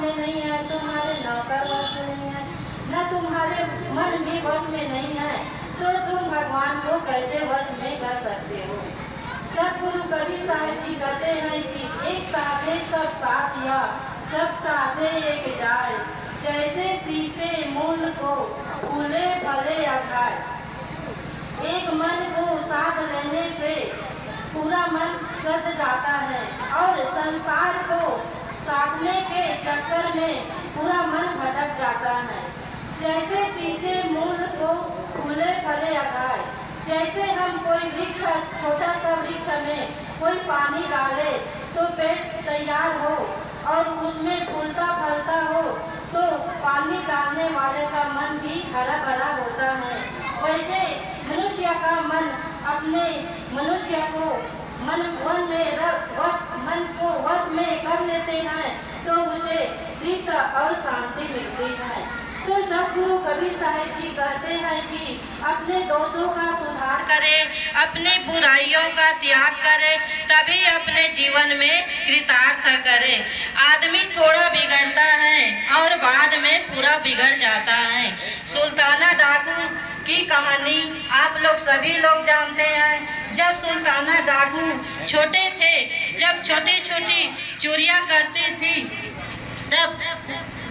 में नहीं है, तुम्हारे नौकर वश में नहीं है, न तुम्हारे मन भी वश में नहीं है, तो तुम भगवान को कैसे वश में कर सकते हो। सतगुरु कबीर साहब जी कहते हैं कि एक साथे सब साथ या सब साथे एक जाए, जैसे सींचे मूल को फूले फले अघाए। एक मन को साथ रहने से पूरा मन सज जाता है और संसार को साधने के चक्कर में पूरा मन भटक जाता है। जैसे सींचे मूल को फूले फले अघाए, जैसे हम कोई वृक्ष, छोटा सा वृक्ष में कोई पानी डाले तो पेड़ तैयार हो और उसमें फूलता फलता हो, तो पानी डालने वाले का मन भी हरा भरा होता है। वैसे मनुष्य का मन अपने मनुष्य को मन को वश में कर लेते हैं तो उसे शिष्ट और शांति मिलती है। तो सतगुरु कबीर साहब जी कहते हैं कि अपने दोषों का सुधार करें, अपनी बुराइयों का त्याग करें, तभी अपने जीवन में कृतार्थ करें। आदमी थोड़ा बिगड़ता है और बाद में पूरा बिगड़ जाता है। सुल्ताना डाकू की कहानी आप लोग सभी लोग जानते हैं। जब सुल्ताना डाकू छोटे थे, जब छोटी छोटी चोरियां करती थी, तब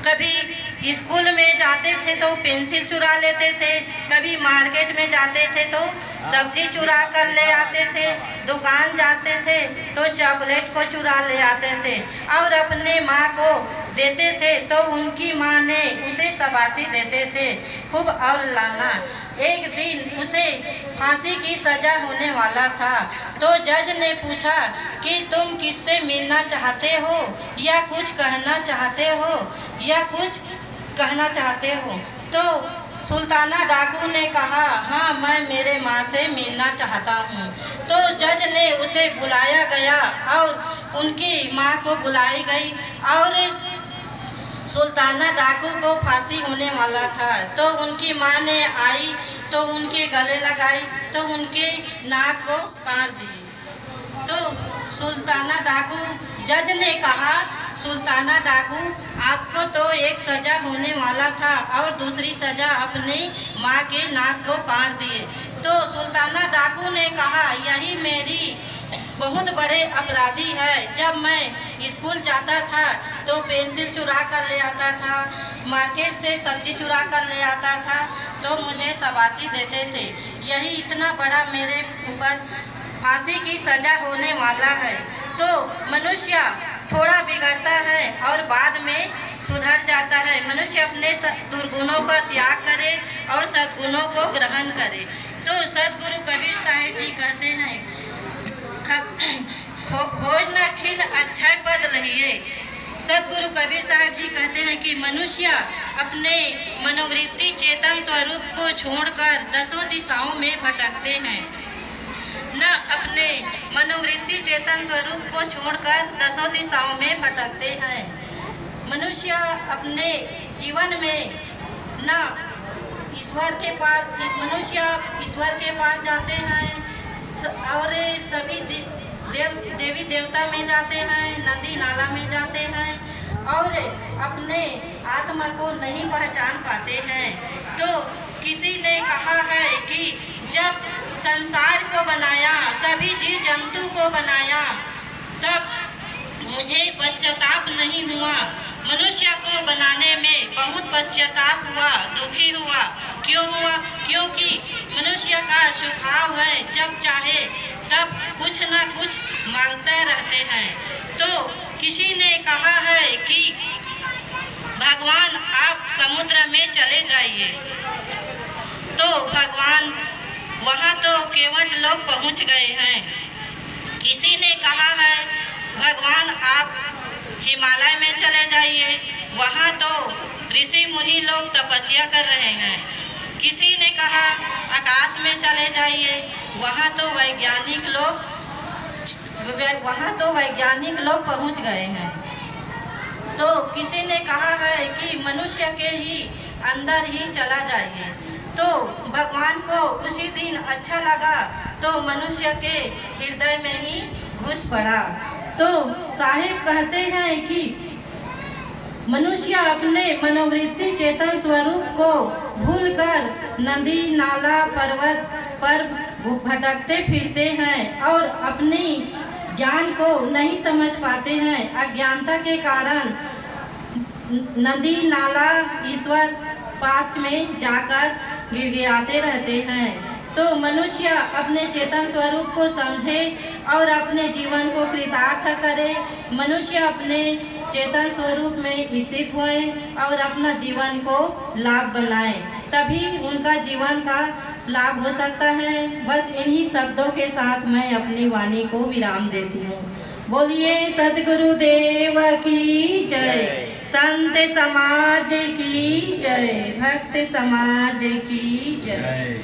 कभी स्कूल में जाते थे तो पेंसिल चुरा लेते थे, कभी मार्केट में जाते थे तो सब्जी चुरा कर ले आते थे, दुकान जाते थे तो चॉकलेट को चुरा ले आते थे और अपने माँ को देते थे तो उनकी माँ ने उसे शाबाशी देते थे खूब और लाना। एक दिन उसे फांसी की सजा होने वाला था तो जज ने पूछा कि तुम किससे मिलना चाहते हो या कुछ कहना चाहते हो या कुछ कहना चाहते हो। तो सुल्ताना डाकू ने कहा, हाँ मैं मेरे माँ से मिलना चाहता हूँ। तो जज ने उसे बुलाया गया और उनकी माँ को बुलाई गई और सुल्ताना डाकू को फांसी होने वाला था तो उनकी माँ ने आई तो उनके गले लगाई तो उनके नाक को काट दिए। तो सुल्ताना डाकू, जज ने कहा, सुल्ताना डाकू आपको तो एक सजा होने वाला था और दूसरी सजा अपनी माँ के नाक को काट दिए। तो सुल्ताना डाकू ने कहा, यही मेरी बहुत बड़े अपराधी है। जब मैं स्कूल जाता था तो पेंसिल चुरा कर ले आता था, मार्केट से सब्जी चुरा कर ले आता था तो मुझे शाबाशी देते थे। यही इतना बड़ा मेरे ऊपर फांसी की सजा होने वाला है। तो मनुष्य थोड़ा बिगड़ता है और बाद में सुधर जाता है। मनुष्य अपने दुर्गुणों का त्याग करे और सद्गुणों को ग्रहण करे। तो सतगुरु कबीर साहब जी कहते हैं, खोज न खिल अक्षय पद लहिए। सतगुरु कबीर साहब जी कहते हैं कि मनुष्य अपने मनोवृत्ति चेतन स्वरूप को छोड़कर दसों दिशाओं में भटकते हैं, न अपने मनोवृत्ति चेतन स्वरूप को छोड़कर दसों दिशाओं में भटकते हैं। मनुष्य अपने जीवन में न मनुष्य ईश्वर के पास जाते हैं और सभी देवी देवता में जाते हैं, नदी नाला में जाते हैं और अपने आत्मा को नहीं पहचान पाते हैं। तो किसी ने कहा है कि जब संसार को बनाया, सभी जीव जंतु को बनाया, तब मुझे पश्चाताप नहीं हुआ। मनुष्य को बनाने में बहुत पश्चाताप हुआ, दुखी हुआ। क्यों हुआ? क्योंकि मनुष्य का स्वभाव है जब चाहे तब कुछ न कुछ मांगते रहते हैं। तो किसी ने कहा है कि भगवान आप समुद्र में चले जाइए, तो भगवान वहाँ तो केवट लोग पहुँच गए हैं। किसी ने कहा है भगवान आप हिमालय में चले जाइए, वहाँ तो ऋषि मुनि लोग तपस्या कर रहे हैं। किसी ने कहा आकाश में चले जाइए, वहाँ तो वैज्ञानिक लोग पहुँच गए हैं। तो किसी ने कहा है कि मनुष्य के ही अंदर ही चला जाइए। तो भगवान को उसी दिन अच्छा लगा तो मनुष्य के हृदय में ही घुस पड़ा। तो साहिब कहते हैं कि मनुष्य अपने मनोवृत्ति चेतन स्वरूप को भूलकर नदी नाला पर्वत पर भटकते फिरते हैं और अपनी ज्ञान को नहीं समझ पाते हैं। अज्ञानता के कारण नदी नाला ईश्वर पास में जाकर गिड़गिड़ाते रहते हैं। तो मनुष्य अपने चेतन स्वरूप को समझे और अपने जीवन को कृतार्थ करे। मनुष्य अपने चेतन स्वरूप में स्थित होए और अपना जीवन को लाभ बनाए, तभी उनका जीवन का लाभ हो सकता है। बस इन्हीं शब्दों के साथ मैं अपनी वाणी को विराम देती हूँ। बोलिए सद्गुरुदेव की जय, संत समाज की जय, भक्त समाज की जय।